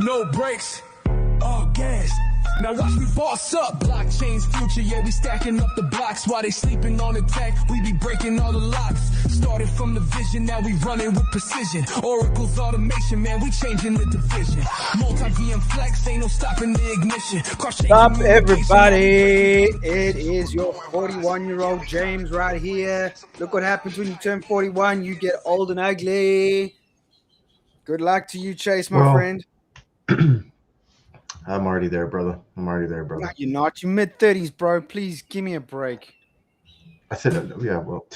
No brakes, all gas. Now watch me boss up. Blockchain's future, yeah, we stacking up the blocks while they sleeping on the tech. We be breaking all the locks. Started from the vision, now we running with precision. Oracle's automation, man, we changing the division. Multi-VM flex, ain't no stopping the ignition. What's up, everybody? It is your 41-year-old James right here. Look what happens when you turn 41. You get old and ugly. Good luck to you, Chase, my friend. I'm already there, brother. I'm already there, brother. No, you're not. You're mid-30s, bro. Please give me a break. I said, yeah, well,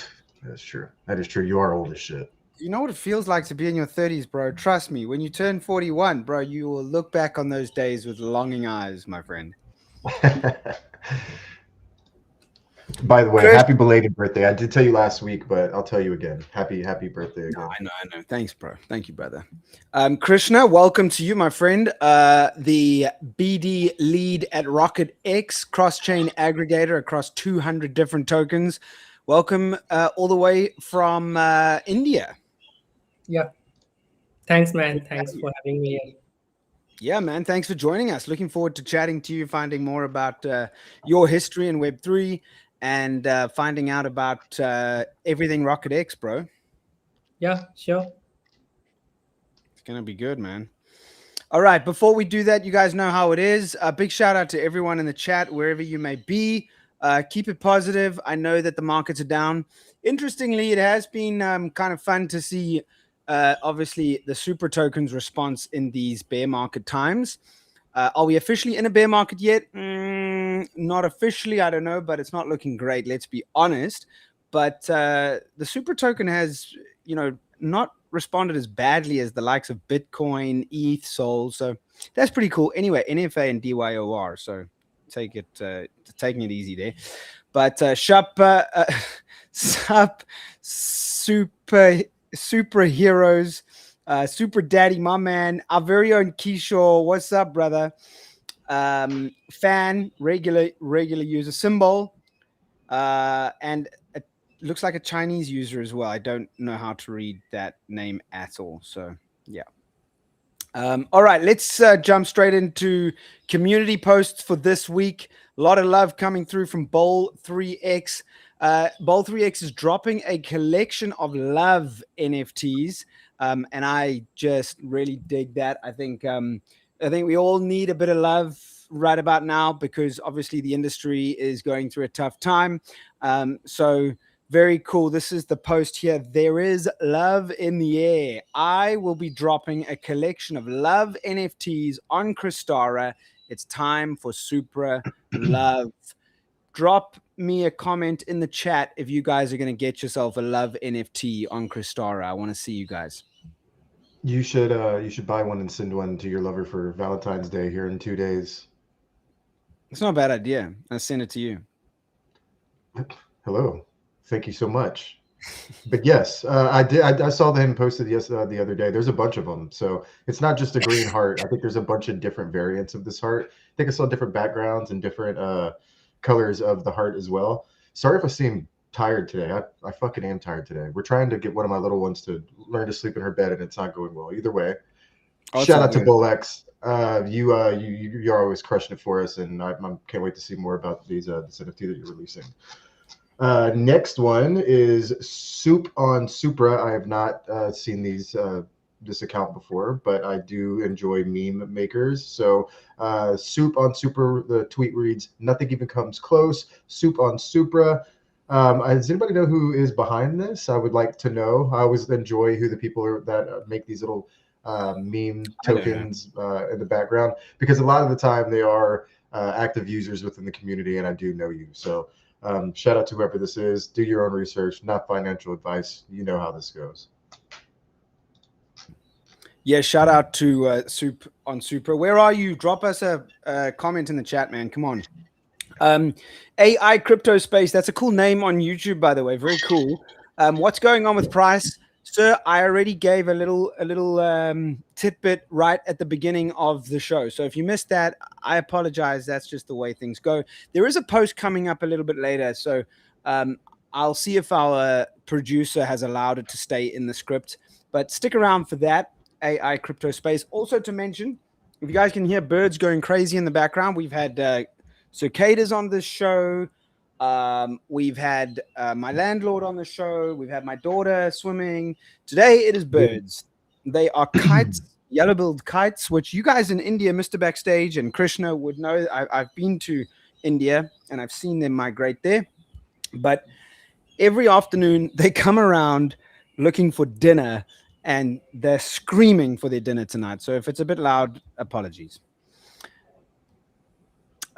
that's true. That is true. You are old as shit. You know what it feels like to be in your 30s, bro? Trust me. When you turn 41, bro, you will look back on those days with longing eyes, my friend. By the way, happy belated birthday. I did tell you last week, but I'll tell you again. Happy birthday again. No, I know. Thanks, bro. Thank you, brother. Krishna, welcome to you, my friend. The BD lead at Rocket X, cross-chain aggregator across 200 different tokens. Welcome all the way from India. Yeah. Thanks, man. Thanks for having me here. Yeah, man. Thanks for joining us. Looking forward to chatting to you, finding more about your history in Web3 and finding out about everything Rocket X, bro. Yeah, sure. It's going to be good, man. All right. Before we do that, you guys know how it is. A big shout out to everyone in the chat, wherever you may be. Keep it positive. I know that the markets are down. Interestingly, it has been kind of fun to see, obviously, the Supra tokens response in these bear market times. Are we officially in a bear market yet? Not officially, I don't know, but it's not looking great. Let's be honest. But the Supra token has, not responded as badly as the likes of Bitcoin, ETH, Sol. So that's pretty cool. Anyway, NFA and DYOR. So taking it easy there. But SUP, superheroes, Super Daddy, my man, our very own Kishore. What's up, brother? Fan, regular user, Symbol, and it looks like a Chinese user as well. I don't know how to read that name at all. So yeah. All right, let's jump straight into community posts for this week. A lot of love coming through from Bowl3X. Bowl3X is dropping a collection of love NFTs, and I just really dig that. I think we all need a bit of love right about now because obviously the industry is going through a tough time. So very cool. This is the post here. There is love in the air. I will be dropping a collection of love NFTs on Kristara. It's time for Supra love. Drop me a comment in the chat if you guys are going to get yourself a love NFT on Kristara. I want to see you guys. You should buy one and send one to your lover for Valentine's Day here in 2 days. It's not a bad idea. I'll send it to you. Hello. Thank you so much. But yes, I saw him posted the other day. There's a bunch of them. So it's not just a green heart. I think there's a bunch of different variants of this heart. I think I saw different backgrounds and different colors of the heart as well. Sorry if I seem tired today. I fucking am tired today. We're trying to get one of my little ones to learn to sleep in her bed and it's not going well. Either way, shout out to Bolex. You're always crushing it for us, and I can't wait to see more about this NFT that you're releasing. Next one is SUP on Supra. I have not seen this account before, but I do enjoy meme makers. So SUP on Supra, the tweet reads, "Nothing even comes close. SUP on Supra." Does anybody know who is behind this? I would like to know. I always enjoy who the people are that make these little meme tokens in the background, because a lot of the time they are active users within the community, and I do know you. So shout out to whoever this is. Do your own research, not financial advice. You know how this goes. Yeah, shout out to SUP on Supra. Where are you? Drop us a comment in the chat, man. Come on. AI Crypto Space. That's a cool name on YouTube, by the way. Very cool. What's going on with price? Sir, I already gave a little tidbit right at the beginning of the show. So if you missed that, I apologize. That's just the way things go. There is a post coming up a little bit later. So I'll see if our producer has allowed it to stay in the script. But stick around for that. AI Crypto Space. Also to mention, If you guys can hear birds going crazy in the background, we've had cicadas on this show. We've had my landlord on the show. We've had my daughter swimming. Today it is birds. They are kites, yellow-billed kites, which you guys in India, Mr. Backstage and Krishna would know. I've been to India and I've seen them migrate there. But every afternoon they come around looking for dinner and they're screaming for their dinner tonight. So if it's a bit loud, apologies.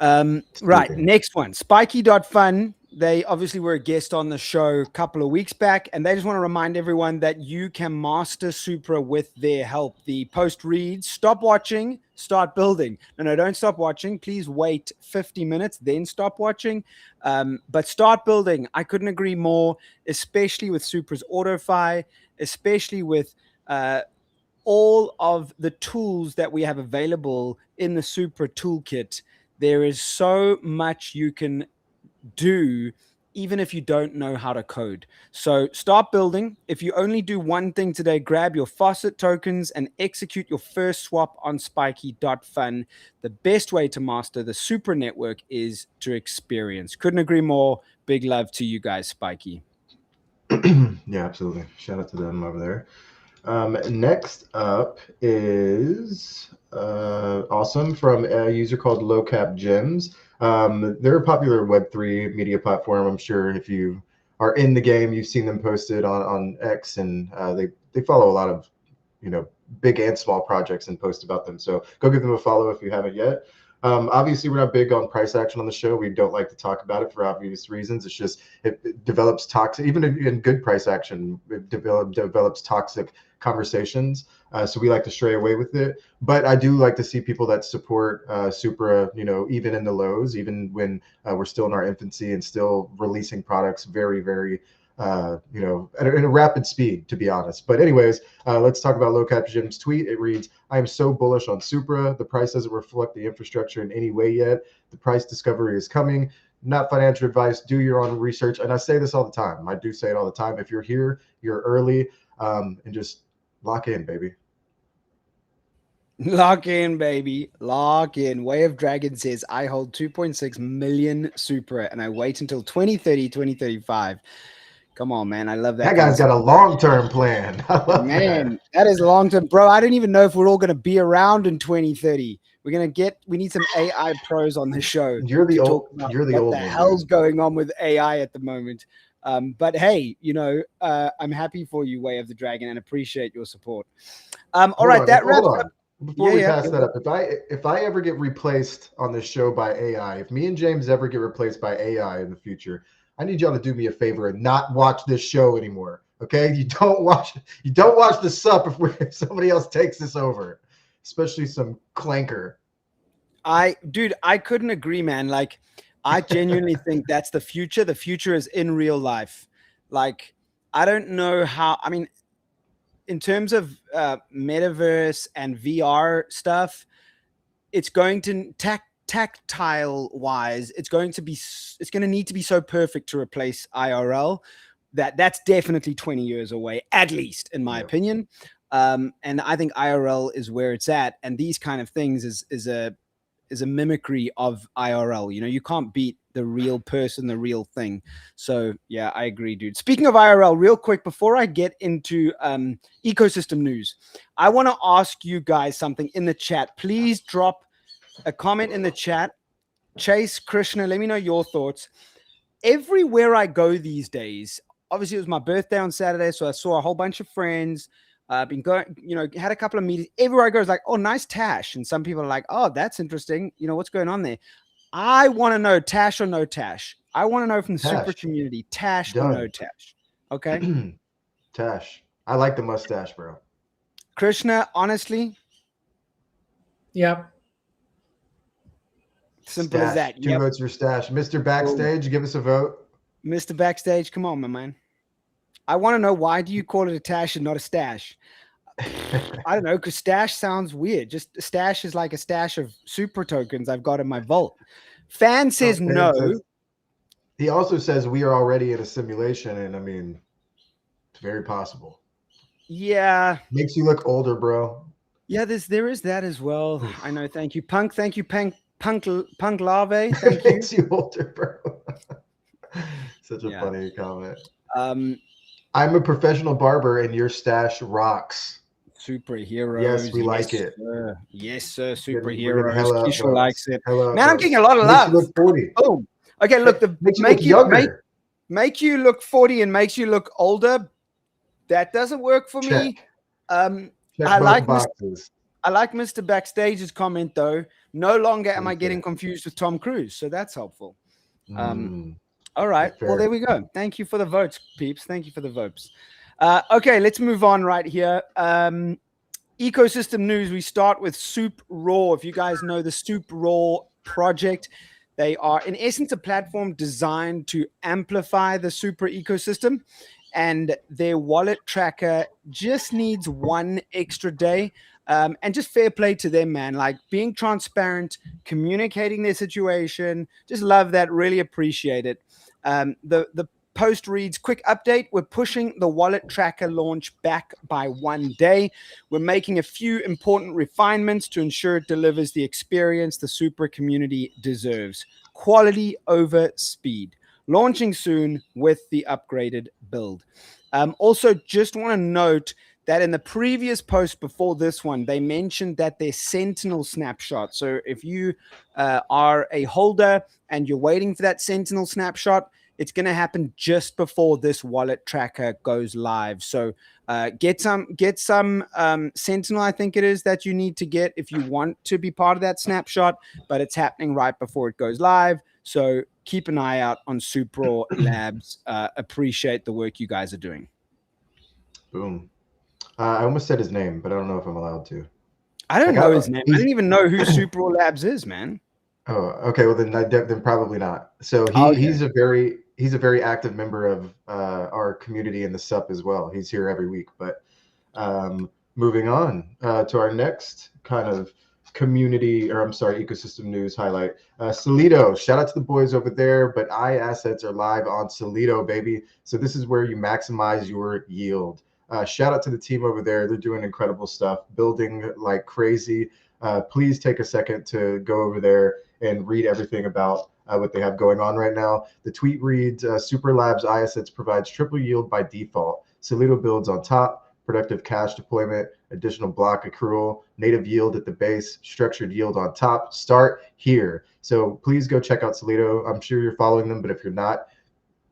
Right, next one, spiky.fun. They obviously were a guest on the show a couple of weeks back, and they just want to remind everyone that you can master Supra with their help. The post reads, stop watching, start building. No, don't stop watching. Please wait 50 minutes, then stop watching. But start building. I couldn't agree more, especially with Supra's AutoFi, especially with all of the tools that we have available in the Supra toolkit. There is so much you can do, even if you don't know how to code. So start building. If you only do one thing today, grab your faucet tokens and execute your first swap on spiky.fun. The best way to master the Supra network is to experience. Couldn't agree more. Big love to you guys, Spiky. Yeah, absolutely. Shout out to them over there. Next up is awesome from a user called Low Cap Gems. They're a popular Web3 media platform. I'm sure if you are in the game, you've seen them posted on X, and they follow a lot of big and small projects and post about them. So go give them a follow if you haven't yet. Obviously, we're not big on price action on the show. We don't like to talk about it for obvious reasons. It's just it develops toxic, even in good price action, it develops toxic conversations. So we like to stray away with it. But I do like to see people that support Supra, even in the lows, even when we're still in our infancy and still releasing products very, very at a rapid speed, to be honest. But anyways, let's talk about Low Cap Jim's tweet. It reads, I am so bullish on Supra. The price doesn't reflect the infrastructure in any way yet. The price discovery is coming. Not financial advice. Do your own research. And I say this all the time. I do say it all the time. If you're here, you're early, and just lock in, baby. Lock in, baby. Lock in. Way of Dragon says, I hold 2.6 million Supra and I wait until 2030, 2035. Come on, man. I love that. That guy's got a long-term plan. I love that is long-term. Bro, I don't even know if we're all going to be around in 2030. We need some AI pros on the show. You're the old what one. The hell's going on with AI at the moment? But hey, I'm happy for you, Way of the Dragon, and appreciate your support. All right, that wraps up. Before we pass that up, if I ever get replaced on this show by AI, if me and James ever get replaced by AI in the future, I need y'all to do me a favor and not watch this show anymore. Okay, you don't watch the SUP if somebody else takes this over, especially some clanker. I couldn't agree, man. Like, I genuinely think that's the future. The future is in real life. Like, I don't know how. I mean, in terms of metaverse and VR stuff, it's going to tactile wise, it's going to need to be so perfect to replace IRL that's definitely 20 years away, at least in my opinion. And I think IRL is where it's at, and these kind of things is a mimicry of IRL. You can't beat the real person, the real thing. So yeah, I agree, dude. Speaking of IRL, real quick, before I get into ecosystem news, I want to ask you guys something in the chat. Please drop a comment in the chat. Chase, Krishna, let me know your thoughts. Everywhere I go these days, obviously it was my birthday on Saturday, so I saw a whole bunch of friends. Been going, had a couple of meetings. Everywhere I go is like, oh, nice Tash. And some people are like, oh, that's interesting. What's going on there? I want to know Tash or no Tash. I want to know from the Supra community, Tash or no Tash. Okay. Tash. I like the mustache, bro. Krishna, honestly. Yep. Simple as that. 2 votes for Stash. Mr. Backstage, give us a vote. Mr. Backstage, come on, my man. I want to know, why do you call it a Tash and not a stash? I don't know, because stash sounds weird. Just a stash is like a stash of Supra tokens I've got in my vault. Fan says no. He also says we are already in a simulation, and I mean, it's very possible. Yeah. Makes you look older, bro. Yeah, there is that as well. I know. Thank you, Punk. Thank you, Punk Larvae. Thank you. Makes you older, bro. Such a Yeah. funny comment. Um, I'm a professional barber and your stash rocks. Superheroes. Yes, we like it. Sir. Yes, sir. We're getting Superheroes. hella Kishore likes upvotes. it. Hella Man, I'm upvotes. getting a lot of Makes you love. look 40. Boom. Okay, look, Makes you look younger. Make you look 40 and makes you look older. That doesn't work for me. Check I like boxes. I like Mr. Backstage's comment though. No longer am I getting confused with Tom Cruise, so that's helpful. All right. Well, there we go. Thank you for the votes, peeps. Thank you for the votes. Okay, let's move on right here. Ecosystem news. We start with Supra. If you guys know the Supra project, they are in essence a platform designed to amplify the Supra ecosystem, and their wallet tracker just needs one extra day. And just fair play to them, man. Like being transparent, communicating their situation. Just love that. Really appreciate it. The post reads, quick update. We're pushing the wallet tracker launch back by 1 day. We're making a few important refinements to ensure it delivers the experience the Supra community deserves. Quality over speed. Launching soon with the upgraded build. Also, just want to note that in the previous post before this one, they mentioned that their Sentinel snapshot. So if you are a holder and you're waiting for that Sentinel snapshot, it's going to happen just before this wallet tracker goes live. So get some Sentinel, I think it is, that you need to get if you want to be part of that snapshot, but it's happening right before it goes live. So keep an eye out on Supra Labs. Appreciate the work you guys are doing. Boom. I almost said his name, but I don't know if I'm allowed to. I don't know his name. I don't even know who Supra Labs is, man. Oh, okay. Well, then probably not. So he's a very active member of our community in the SUP as well. He's here every week. But moving on to our next kind of ecosystem news highlight. Solido, shout out to the boys over there, but assets are live on Solido, baby. So this is where you maximize your yield. Shout out to the team over there. They're doing incredible stuff, building like crazy. Please take a second to go over there and read everything about what they have going on right now. The tweet reads, Supra Labs iAssets provides triple yield by default. Solido builds on top, productive cash deployment, additional block accrual, native yield at the base, structured yield on top. Start here. So please go check out Solido. I'm sure you're following them, but if you're not,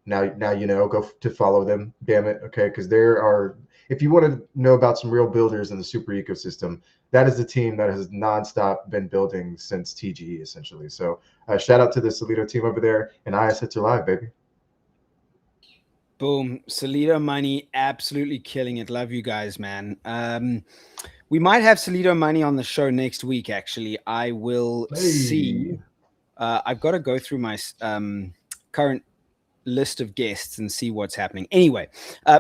now you know, go to follow them, damn it, okay? Because if you want to know about some real builders in the Supra ecosystem, that is the team that has nonstop been building since TGE, essentially. So shout out to the Solido team over there, and iAssets are live, baby. Boom. Solido money, absolutely killing it. Love you guys, man. We might have Solido money on the show next week, actually. I will see. I've got to go through my current list of guests and see what's happening. Anyway,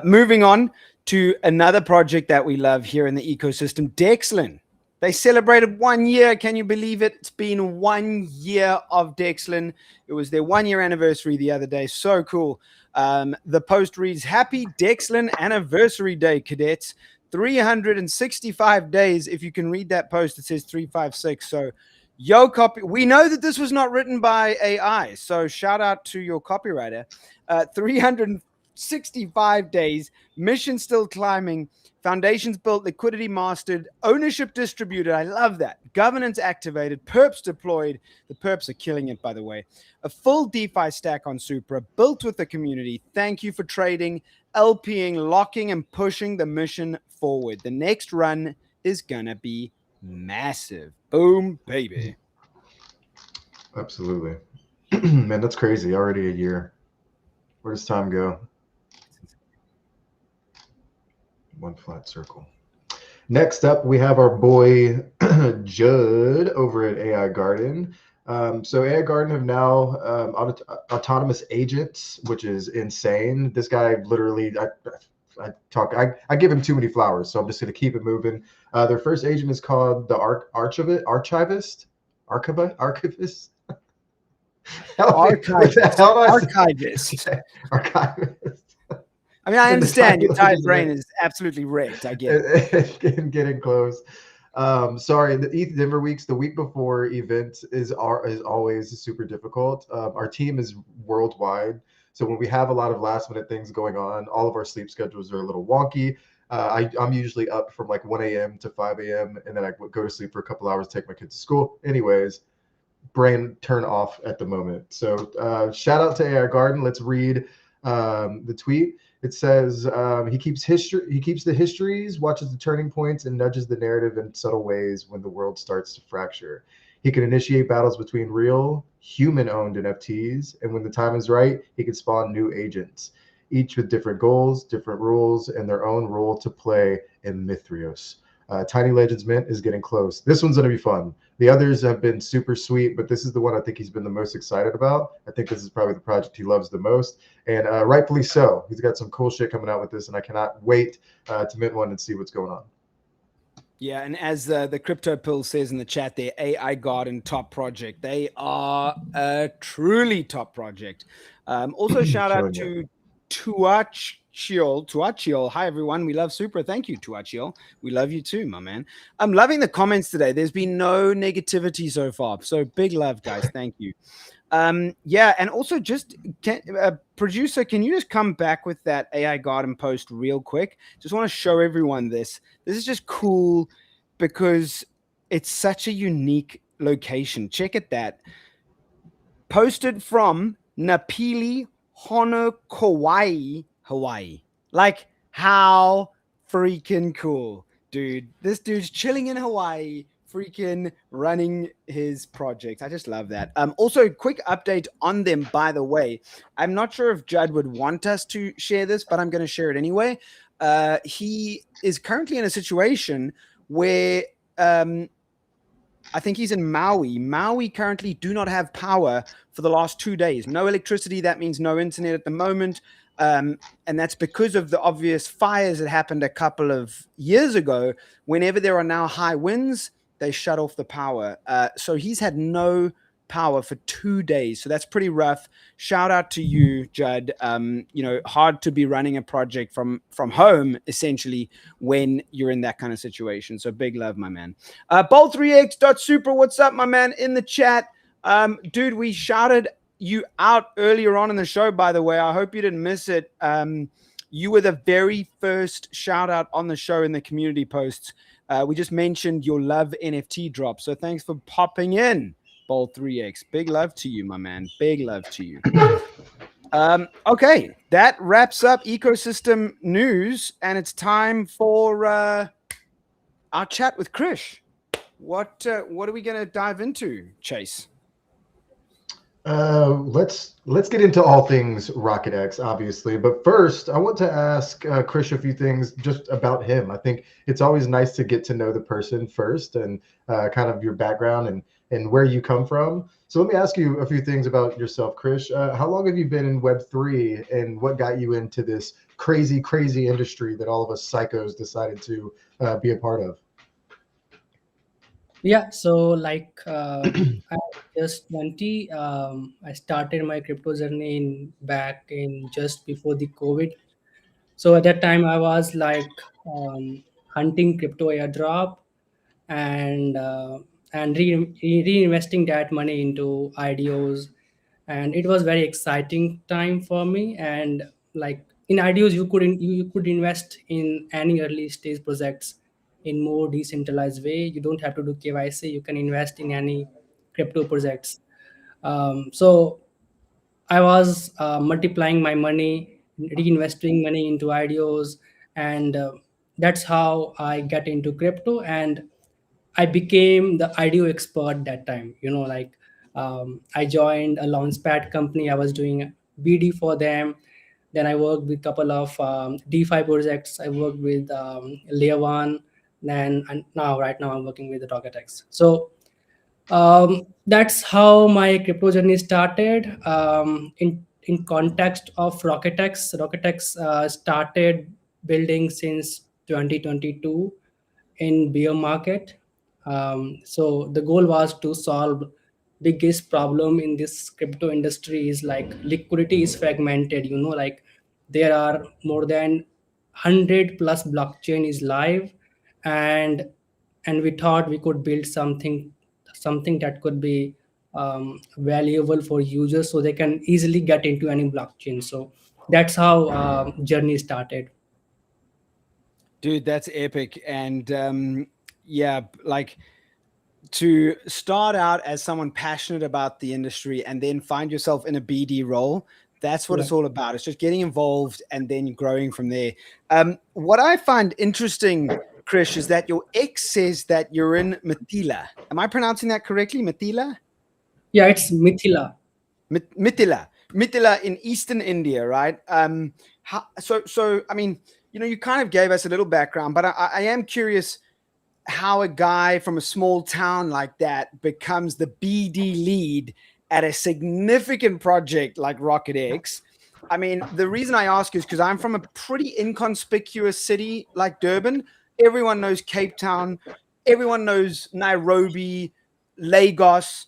moving on to another project that we love here in the ecosystem, Dexlin. They celebrated 1 year. Can you believe it? It's been 1 year of Dexlin. It was their 1 year anniversary the other day. So cool. The post reads, happy Dexlin anniversary day, cadets. 365 days. If you can read that post, it says 356. So yo, copy. We know that this was not written by AI. So shout out to your copywriter. 365 days. Mission still climbing. Foundations built, liquidity mastered, ownership distributed. I love that. Governance activated, perps deployed. The perps are killing it, by the way. A full DeFi stack on Supra, built with the community. Thank you for trading, LPing, locking, and pushing the mission forward. The next run is going to be massive. Boom, baby. Absolutely. Man, that's crazy. Already a year. Where does time go? One flat circle. Next up, we have our boy Judd over at AI Garden. So AI Garden have now autonomous agents, which is insane. This guy literally, I give him too many flowers, so I'm just going to keep it moving. Their first agent is called the Archivist. Archivist. Archivist. I mean, I understand your tired brain is absolutely wrecked. I get it. Getting close. Sorry, the ETH Denver weeks, the week before event is always super difficult. Our team is worldwide, so when we have a lot of last minute things going on, all of our sleep schedules are a little wonky. I'm usually up from like 1 a.m. to 5 a.m. and then I go to sleep for a couple hours, take my kids to school. Anyways, brain turn off at the moment. So shout out to AI Garden. Let's read the tweet. It says he keeps the histories, watches the turning points, and nudges the narrative in subtle ways when the world starts to fracture. He can initiate battles between real, human-owned NFTs, and when the time is right, he can spawn new agents, each with different goals, different rules, and their own role to play in Mithrios. Tiny Legends Mint is getting close. This one's going to be fun. The others have been super sweet, but this is the one I think he's been the most excited about. I think this is probably the project he loves the most, and rightfully so. He's got some cool shit coming out with this, and I cannot wait to mint one and see what's going on. Yeah, and as the Crypto Pill says in the chat there, AI Garden top project. They are a truly top project. Also, shout out to Tuachiol. Hi, everyone. We love Supra. Thank you, Tuachiol. We love you too, my man. I'm loving the comments today. There's been no negativity so far. So big love, guys. Thank you. Yeah, and also just producer, can you just come back with that AI Garden post real quick? Just want to show everyone this. This is just cool because it's such a unique location. Check it that. Posted from Napili Hono, Kauai, Hawaii. Like, how freaking cool, dude. This dude's chilling in Hawaii, freaking running his project. I just love that. Also, quick update on them, by the way. I'm not sure if Judd would want us to share this, but I'm going to share it anyway. He is currently in a situation where I think he's in Maui. Maui currently do not have power for the last 2 days. No electricity. That means no internet at the moment. And that's because of the obvious fires that happened a couple of years ago. Whenever there are now high winds, they shut off the power. So he's had no power for 2 days. So that's pretty rough. Shout out to you, Judd. Hard to be running a project from home, essentially, when you're in that kind of situation. So big love, my man. Bolt3x.super, what's up, my man, in the chat? Dude, we shouted you out earlier on in the show, by the way. I hope you didn't miss it. You were the very first shout out on the show in the community posts. We just mentioned your love NFT drop. So thanks for popping in, Bolt3x. Big love to you, my man. Big love to you. Okay, that wraps up ecosystem news, and it's time for our chat with Krish. What are we going to dive into, Chase? Let's get into all things Rocket X, obviously. But first, I want to ask Krish a few things just about him. I think it's always nice to get to know the person first and kind of your background and where you come from. So let me ask you a few things about yourself, Krish. How long have you been in Web3, and what got you into this crazy, crazy industry that all of us psychos decided to be a part of? Yeah, so like I'm just 20. I started my crypto journey back in just before the COVID. So at that time, I was like hunting crypto airdrop and reinvesting that money into IDOs, and it was very exciting time for me. And like in IDOs, you could invest in any early stage projects in more decentralized way. You don't have to do KYC. You can invest in any crypto projects. So I was multiplying my money, reinvesting money into IDOs, and that's how I got into crypto. And I became the IDO expert that time. I joined a launchpad company. I was doing BD for them. Then I worked with a couple of DeFi projects. I worked with Layer One. And right now I'm working with the RocketX. So that's how my crypto journey started. In context of RocketX started building since 2022 in bear market. So the goal was to solve biggest problem in this crypto industry is like liquidity is fragmented. Like there are more than 100 plus blockchain is live, and and we thought we could build something that could be valuable for users so they can easily get into any blockchain. So that's how journey started. Dude, that's epic. And yeah, like to start out as someone passionate about the industry and then find yourself in a BD role, that's what Yeah. it's all about. It's just getting involved and then growing from there. What I find interesting, Krish, is that your ex says that you're in Mithila. Am I pronouncing that correctly? Mithila? Yeah, it's Mithila. Mithila in eastern India, right? So I mean, you kind of gave us a little background, but I am curious how a guy from a small town like that becomes the BD lead at a significant project like Rocket X. I mean, the reason I ask is because I'm from a pretty inconspicuous city like Durban. Everyone knows Cape Town, everyone knows Nairobi, Lagos.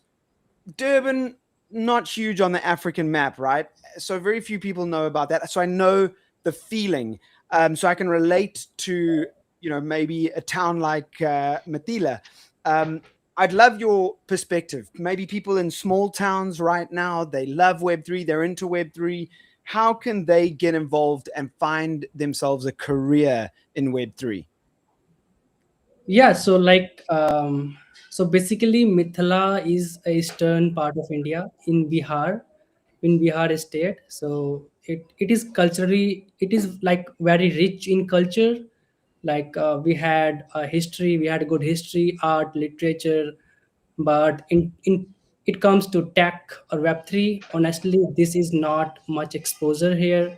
Durban, not huge on the African map, right? So very few people know about that. So I know the feeling. So I can relate to, maybe a town like Mithila. I'd love your perspective. Maybe people in small towns right now, they love Web3, they're into Web3. How can they get involved and find themselves a career in Web3? Yeah, so basically Mithila is a eastern part of India in Bihar state. So it is culturally, it is like very rich in culture. Like we had a history, we had a good history, art, literature, but in it comes to tech or Web3, honestly, this is not much exposure here.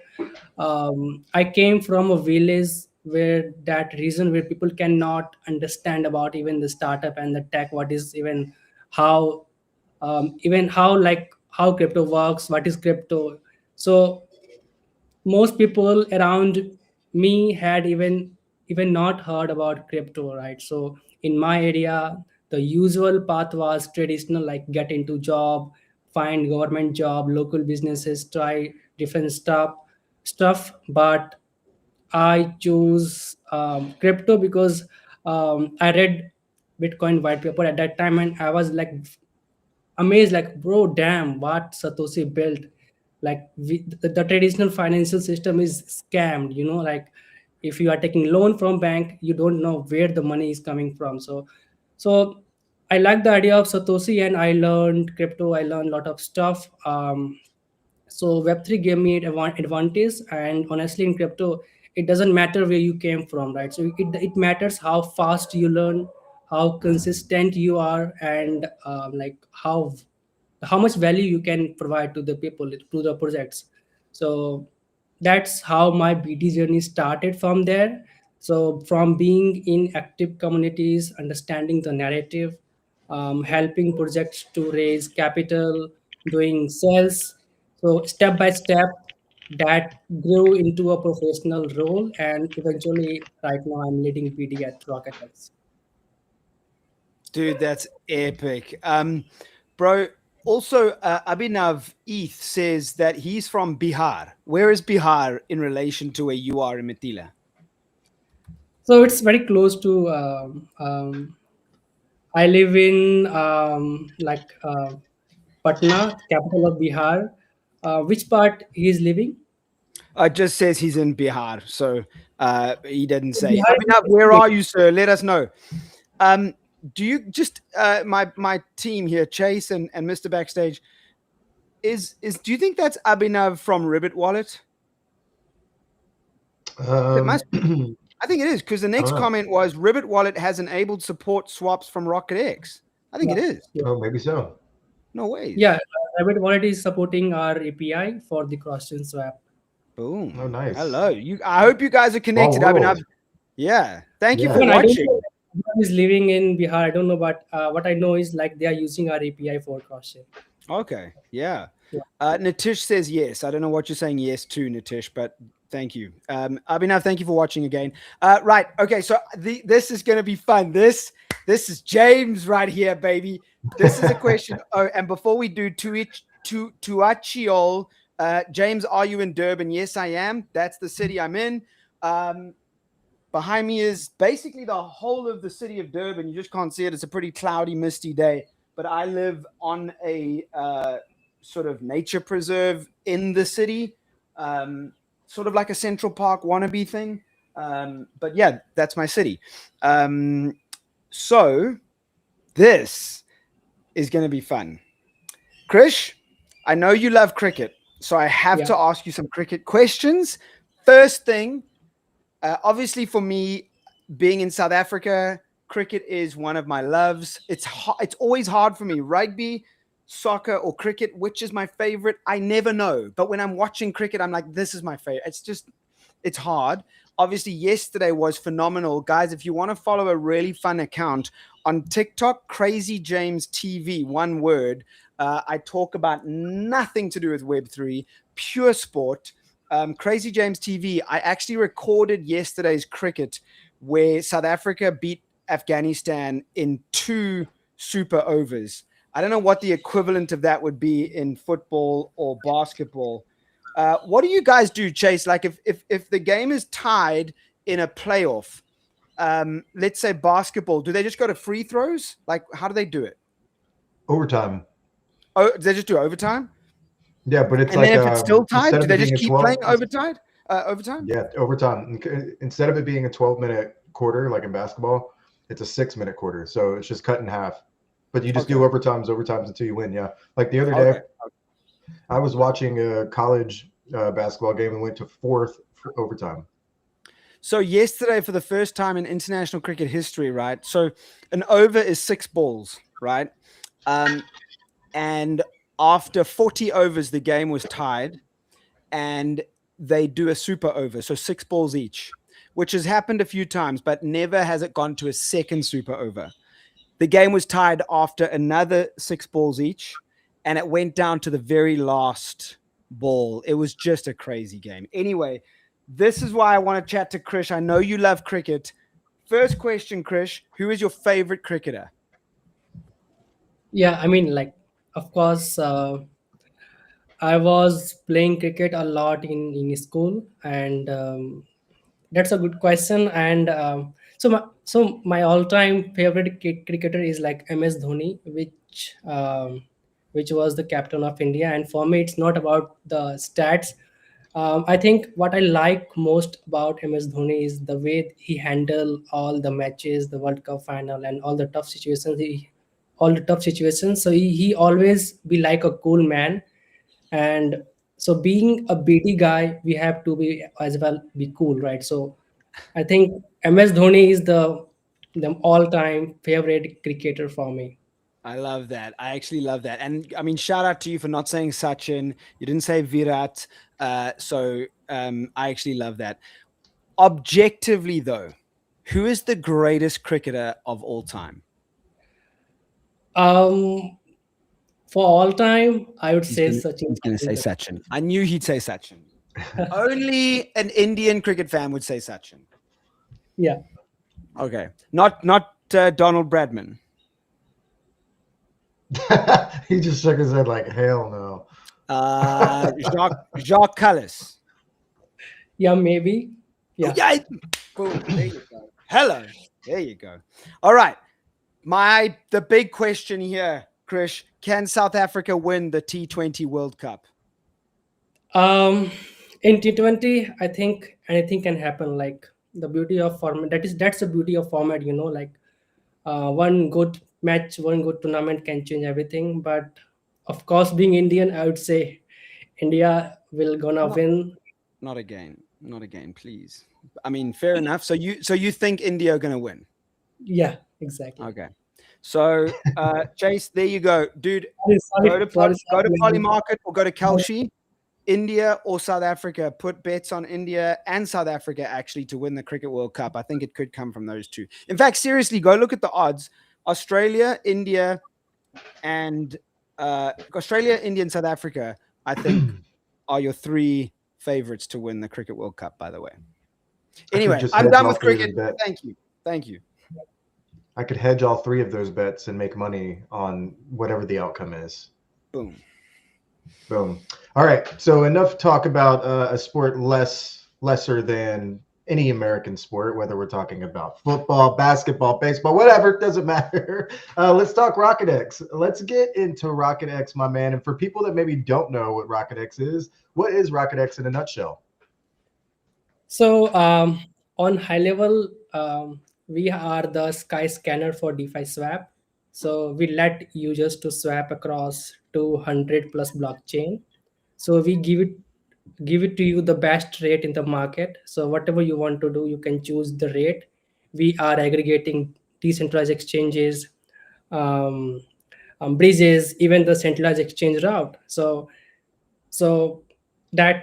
I came from a village where that reason where people cannot understand about even the startup and the tech, what is how even how crypto works, what is crypto. So most people around me had even not heard about crypto, right? So in my area the usual path was traditional, like get into job, find government job, local businesses, try different stuff. But I chose crypto because I read Bitcoin white paper at that time, and I was like amazed, like, bro, damn, what Satoshi built. Like the traditional financial system is scammed, like if you are taking loan from bank, you don't know where the money is coming from. So I like the idea of Satoshi, and I learned crypto, I learned a lot of stuff. So Web3 gave me an advantage, and honestly in crypto it doesn't matter where you came from, right? So it matters how fast you learn, how consistent you are, and like how much value you can provide to the people, to the projects. So that's how my BD journey started from there. So from being in active communities, understanding the narrative, helping projects to raise capital, doing sales. So step by step, that grew into a professional role, and eventually, right now, I'm leading BD at RocketX. Dude, that's epic. Bro, also, Abhinav Eth says that he's from Bihar. Where is Bihar in relation to where you are in Mithila? So it's very close to. I live in Patna, capital of Bihar. Which part he is living? It just says he's in Bihar. So he didn't say. Bihar Abhinav, where is are you, sir? Let us know. Do you just, my team here, Chase and Mr. Backstage, do you think that's Abhinav from Ribbit Wallet? It Um, must be. I think it is, because the I don't next know. comment was Ribbit Wallet has enabled support swaps from Rocket X. I think yeah, it is. yeah. Oh, maybe so. No ways. Yeah, Rabbit Wallet is supporting our API for the cross-chain swap. Boom. Oh, nice. Hello. I hope you guys are Small connected. world. Yeah. Thank you Yeah. for Even I don't watching. know who is living in Bihar. I don't know, but what I know is like they are using our API for cross-chain. Okay. Yeah. Yeah. Nitish says yes. I don't know what you're saying yes to, Nitish, but thank you. Abhinav, thank you for watching again. Right. Okay. So this is going to be fun. This is James right here, baby. This is a question. Oh, and before we do Tuachiol, James, are you in Durban? Yes, I am. That's the city I'm in. behind me is basically the whole of the city of Durban. You just can't see it. It's a pretty cloudy, misty day. But I live on a sort of nature preserve in the city, sort of like a Central Park wannabe thing. But yeah, that's my city. So this is going to be fun. Krish, I know you love cricket, so I have to ask you some cricket questions. First thing, obviously for me, being in South Africa, cricket is one of my loves. It's always hard for me. Rugby, soccer, or cricket, which is my favorite? I never know. But when I'm watching cricket, I'm like, this is my favorite. It's hard. Obviously, yesterday was phenomenal. Guys, if you want to follow a really fun account on TikTok, Crazy James TV, one word. I talk about nothing to do with Web3, pure sport. Crazy James TV, I actually recorded yesterday's cricket where South Africa beat Afghanistan in 2 super overs. I don't know what the equivalent of that would be in football or basketball. What do you guys do, Chase? Like if the game is tied in a playoff, let's say basketball, do they just go to free throws? Like, how do they do it? Overtime. Oh, do they just do overtime? Yeah, but it's and like then if it's still tied, do they just keep 12, playing overtime? Yeah, overtime. Instead of it being a 12-minute quarter like in basketball, it's a 6-minute quarter. So it's just cut in half. But you just do overtimes until you win. Yeah. Like the other day, I was watching a college basketball game and went to 4th overtime. So yesterday, for the first time in international cricket history, right? So an over is 6 balls, right? And after 40 overs, the game was tied, and they do a super over, so 6 balls each, which has happened a few times, but never has it gone to a second super over. The game was tied after another 6 balls each, and it went down to the very last ball. It was just a crazy game. Anyway, this is why I want to chat to Krish. I know you love cricket. First question, Krish, who is your favorite cricketer? Yeah, I mean, like, of course, I was playing cricket a lot in school, and that's a good question. And so my all-time favorite cricketer is like MS Dhoni, which was the captain of India. And for me, it's not about the stats. I think what I like most about MS Dhoni is the way he handled all the matches, the World Cup final, and all the tough situations. All the tough situations. So he always be like a cool man. And so being a BD guy, we have to be as well be cool, right? So I think MS Dhoni is the all-time favorite cricketer for me. I love that. I actually love that. And I mean, shout out to you for not saying Sachin. You didn't say Virat. So I actually love that. Objectively, though, who is the greatest cricketer of all time? For all time, I would say He's Sachin. going to say Sachin. I knew he'd say Sachin. Only an Indian cricket fan would say Sachin. Yeah. Okay. Not Donald Bradman. He just shook his head like, hell no. Jacques Callis. Yeah, maybe. Yeah. Oh, yeah. Boom. There you go. Hello. There you go. All right. The big question here, Krish, can South Africa win the T20 World Cup? In T20, I think anything can happen. Like the beauty of format, that's the beauty of format, like one good match, one good tournament can change everything. But of course, being Indian, I would say India will gonna win. Not again, please. I mean, fair enough. So you think India are gonna win? Yeah, exactly. Okay. So Chase, there you go, dude. Sorry, go to Polymarket or go to Kalshi. India or South Africa, put bets on India and South Africa actually to win the Cricket World Cup. I think it could come from those two. In fact, seriously, go look at the odds. Australia, India, and South Africa, I think, are your 3 favorites to win the Cricket World Cup, by the way. Anyway, I'm done with cricket. Thank you. I could hedge all 3 of those bets and make money on whatever the outcome is. Boom. All right. So enough talk about a sport lesser than any American sport, whether we're talking about football, basketball, baseball, whatever, it doesn't matter. Let's talk Rocket X. Let's get into Rocket X, my man. And for people that maybe don't know what Rocket X is, what is Rocket X in a nutshell? So on high level, we are the sky scanner for DeFi swap. So we let users to swap across 200 plus blockchain. So we give it to you the best rate in the market. So whatever you want to do, you can choose the rate. We are aggregating decentralized exchanges, um, bridges, even the centralized exchange route. So that's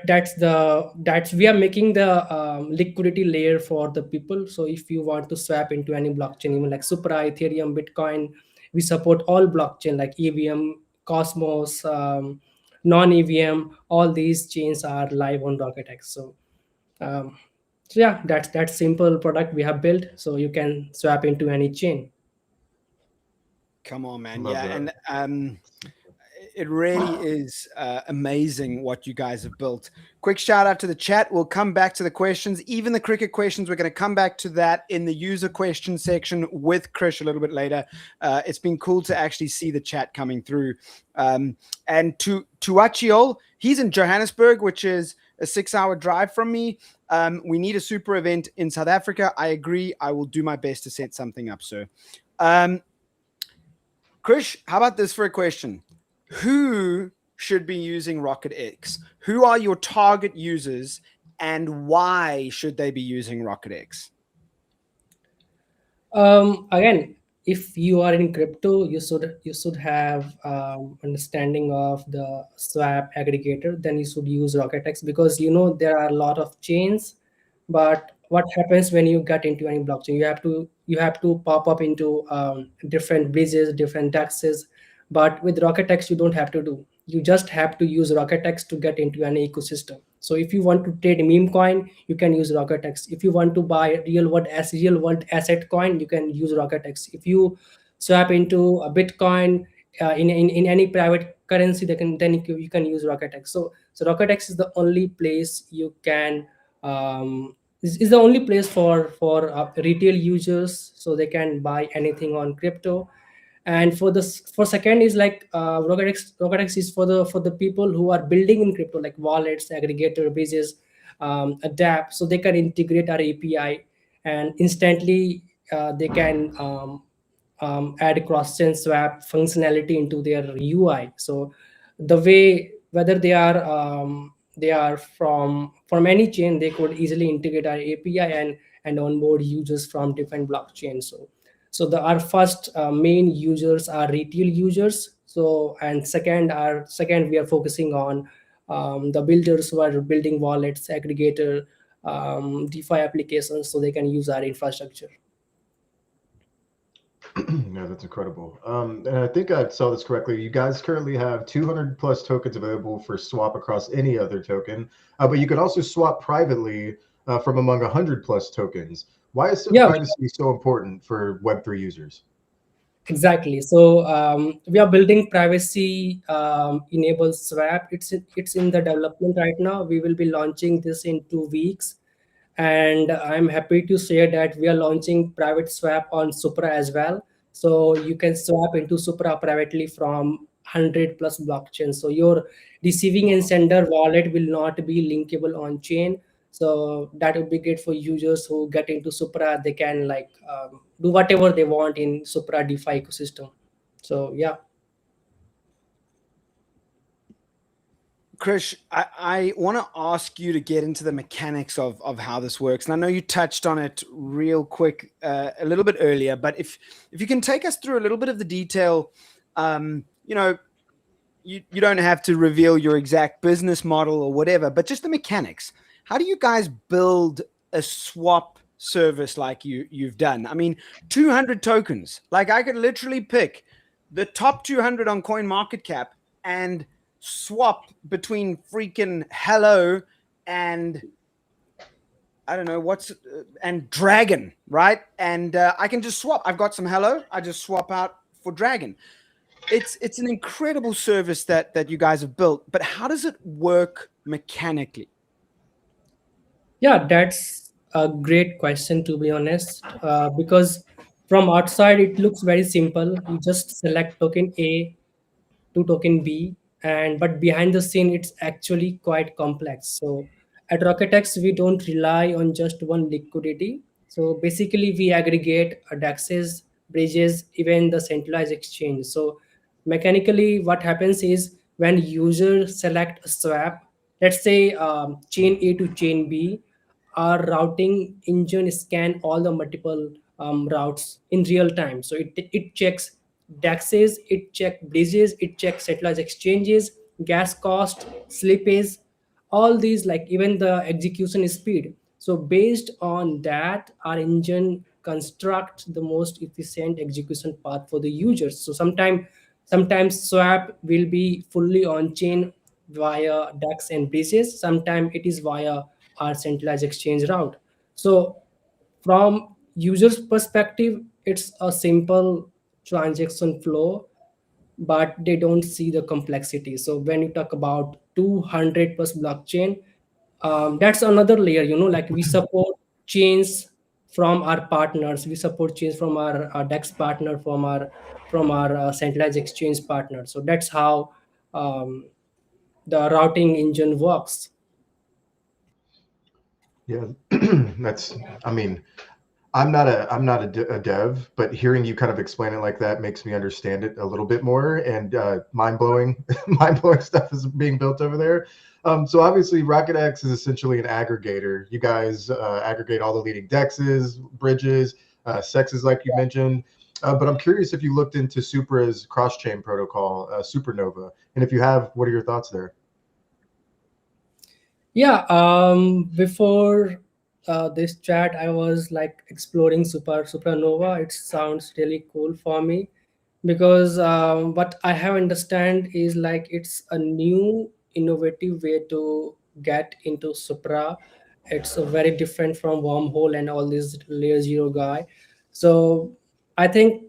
we are making the liquidity layer for the people. So if you want to swap into any blockchain, even like Supra, Ethereum, Bitcoin, we support all blockchain like EVM, Cosmos, non EVM. All these chains are live on RocketX. Um, so yeah, that's simple product we have built, so you can swap into any chain. Come on, man. Love Yeah. that. And it really is amazing what you guys have built. Quick shout out to the chat. We'll come back to the questions, even the cricket questions. We're going to come back to that in the user question section with Krish a little bit later. It's been cool to actually see the chat coming through. And to Achiol, he's in Johannesburg, which is a 6-hour drive from me. We need a super event in South Africa. I agree. I will do my best to set something up, sir. Krish, how about this for a question? Who should be using Rocket X? Who are your target users, and why should they be using Rocket X? Again, if you are in crypto, you should have understanding of the swap aggregator. Then you should use RocketX, because there are a lot of chains. But what happens when you get into any blockchain? You have to pop up into different bridges, different dexes. But with RocketX, you don't have to do. You just have to use RocketX to get into an ecosystem. So if you want to trade meme coin, you can use RocketX. If you want to buy real world asset coin, you can use RocketX. If you swap into a Bitcoin in any private currency, then you can use RocketX. So RocketX is the only place you can is the only place for retail users, so they can buy anything on crypto. And for second is like RocketX is for the people who are building in crypto, like wallets, aggregator, bridges, adapt, so they can integrate our API, and instantly they can add cross-chain swap functionality into their UI. So the way, whether they are from any chain, they could easily integrate our API and onboard users from different blockchains. So our first main users are retail users. And second we are focusing on the builders who are building wallets, aggregator, DeFi applications, so they can use our infrastructure. No, that's incredible. And I think I saw this correctly. You guys currently have 200 plus tokens available for swap across any other token, but you can also swap privately from among 100 plus tokens. Why is Yeah, privacy so important for Web3 users? exactly. So we are building privacy enabled swap. It's in the development right now. We will be launching this in 2 weeks, and I'm happy to share that we are launching private swap on Supra as well. So you can swap into Supra privately from 100 plus blockchains. So your receiving and sender wallet will not be linkable on chain. So that would be great for users who get into Supra. They can do whatever they want in Supra DeFi ecosystem. So yeah. Krish, I want to ask you to get into the mechanics of how this works. And I know you touched on it real quick a little bit earlier, but if you can take us through a little bit of the detail, you don't have to reveal your exact business model or whatever, but just the mechanics. How do you guys build a swap service like you've done? I mean, 200 tokens. Like, I could literally pick the top 200 on CoinMarketCap and swap between freaking Hello and I don't know and Dragon, right? And I can just swap. I've got some Hello. I just swap out for Dragon. It's an incredible service that you guys have built, but how does it work mechanically? Yeah, that's a great question, to be honest, because from outside it looks very simple. You just select token A to token B, and but behind the scene it's actually quite complex. So at Rocketex we don't rely on just one liquidity. So basically we aggregate DEXs, bridges, even the centralized exchange. So mechanically what happens is when users select a swap, let's say chain A to chain B, our routing engine scan all the multiple routes in real time. So it checks DEXs, it checks bridges, it checks centralized exchanges, gas cost, slippage, all these, like even the execution speed. So based on that, our engine construct the most efficient execution path for the users. So sometimes swap will be fully on chain via DEX and bridges. Sometimes it is via our centralized exchange route. So from users perspective it's a simple transaction flow, but they don't see the complexity. So when you talk about 200 plus blockchain, that's another layer, like we support chains from our partners, we support chains from our DEX partner, from our centralized exchange partner. So that's how um, the routing engine works. Yeah, that's. I mean, I'm not a dev, but hearing you kind of explain it like that makes me understand it a little bit more. And mind blowing, mind blowing stuff is being built over there. So obviously, RocketX is essentially an aggregator. You guys aggregate all the leading dexes, bridges, sexes, like you mentioned. But I'm curious if you looked into Supra's cross-chain protocol, Supernova, and if you have, what are your thoughts there? Yeah, before this chat, I was like exploring Supernova. It sounds really cool for me because what I have understand is like it's a new innovative way to get into Supra. It's very different from wormhole and all these layer zero guy. So I think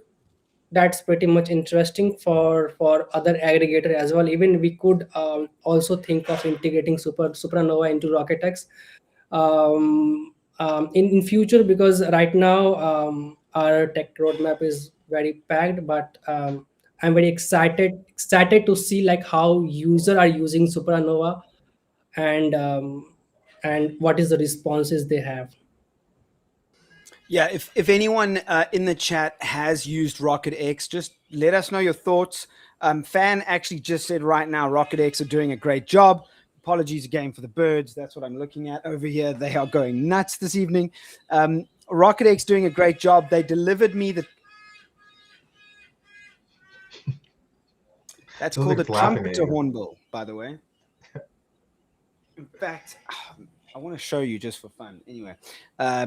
that's pretty much interesting for other aggregator as well. Even we could also think of integrating Supernova into Rocketex in future, because right now our tech roadmap is very packed, but I'm very excited to see like how user are using Supernova, and and what is the responses they have. Yeah, if anyone in the chat has used Rocket X, just let us know your thoughts. Fan actually just said right now Rocket X are doing a great job. Apologies again for the birds. That's what I'm looking at over here. They are going nuts this evening. Rocket X doing a great job. They delivered me the. That's Sounds called like a it's laughing at trumpeter you. hornbill, by the way. In fact, I want to show you just for fun. Anyway, are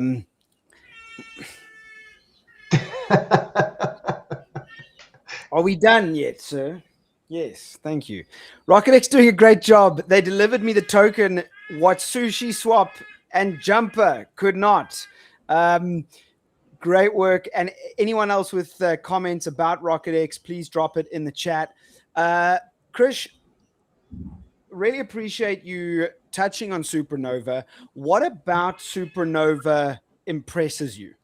we done yet, sir? Yes, thank you. RocketX doing a great job. They delivered me the token what Sushi Swap and Jumper could not. Great work. And anyone else with comments about RocketX, please drop it in the chat. Krish, really appreciate you touching on Supernova. What about Supernova impresses you?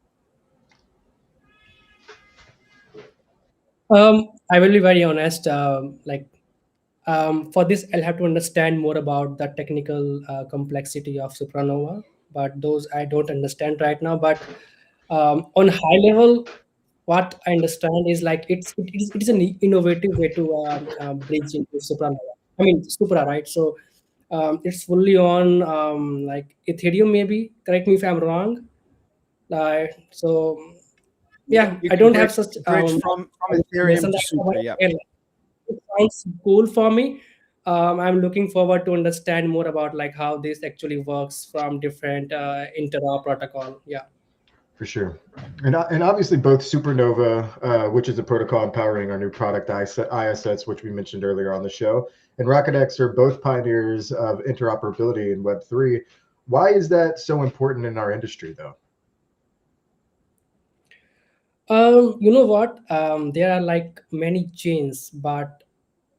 I will be very honest. For this, I'll have to understand more about the technical complexity of Supernova, but those I don't understand right now. But on high level, what I understand is like it is an innovative way to bridge into Supernova. I mean Supra, right? So it's fully on like Ethereum, maybe. Correct me if I'm wrong. So Yeah, yeah, you I can don't have bridge, such from Ethereum information. to That's Supra. what Yeah. it sounds cool for me. I'm looking forward to understand more about like how this actually works from different interop protocol. Yeah. For sure. And obviously both Supernova, which is a protocol empowering our new product ISS, which we mentioned earlier on the show, and RocketX are both pioneers of interoperability in Web3. Why is that so important in our industry, though? You know what? There are like many chains, but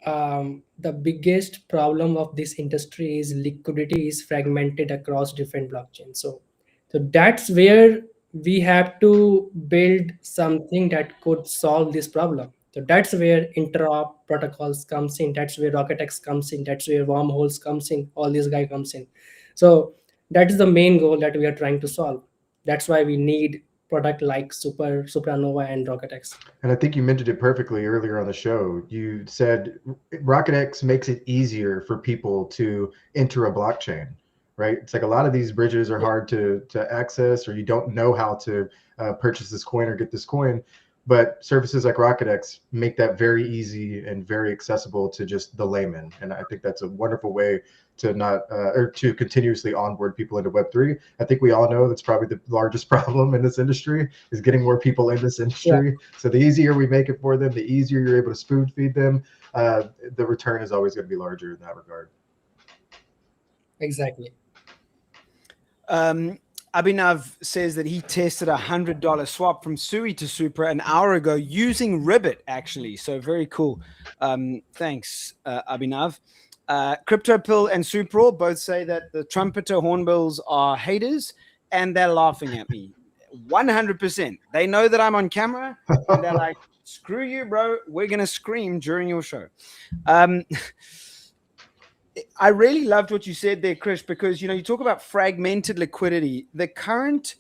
the biggest problem of this industry is liquidity is fragmented across different blockchains. So So that's where we have to build something that could solve this problem. So that's where interop protocols comes in. That's where RocketX comes in. That's where wormholes comes in. All this guy comes in. So that is the main goal that we are trying to solve. That's why we need product like Supernova, and RocketX. And I think you mentioned it perfectly earlier on the show. You said RocketX makes it easier for people to enter a blockchain, right? It's like a lot of these bridges are Yeah. hard to access, or you don't know how to purchase this coin or get this coin. But services like RocketX make that very easy and very accessible to just the layman. And I think that's a wonderful way to not or to continuously onboard people into Web3. I think we all know that's probably the largest problem in this industry is getting more people in this Yeah, industry. So the easier we make it for them, the easier you're able to spoon feed them. The return is always going to be larger in that regard. exactly. Abhinav says that he tested a $100 swap from SUI to Supra an hour ago using Ribbit, actually. So very cool. Thanks, Abhinav. CryptoPill and Supra both say that the trumpeter hornbills are haters and they're laughing at me. 100%. They know that I'm on camera and they're like, screw you, bro. We're going to scream during your show. I really loved what you said there, Krish, because you talk about fragmented liquidity. The current